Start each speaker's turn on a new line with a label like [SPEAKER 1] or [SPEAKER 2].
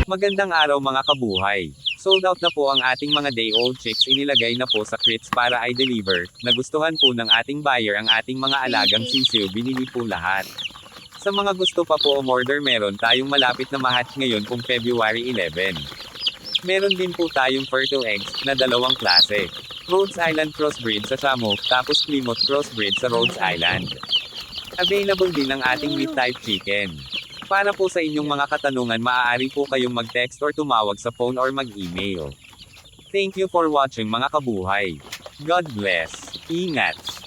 [SPEAKER 1] Magandang araw mga kabuhay. Sold out na po ang ating mga day-old chicks, inilagay na po sa crates para i-deliver. Nagustuhan po ng ating buyer ang ating mga alagang sisiw, binili po lahat. Sa mga gusto pa po umorder, meron tayong malapit na ma-hatch ngayon pong February 11. Meron din po tayong fertile eggs na dalawang klase. Rhodes Island crossbreed sa Shamu, tapos Plymouth crossbreed sa Rhodes Island. Available din ang ating meat type chicken. Para po sa inyong mga katanungan, maaari po kayong mag-text or tumawag sa phone or mag-email. Thank you for watching mga kabuhay. God bless. Ingat.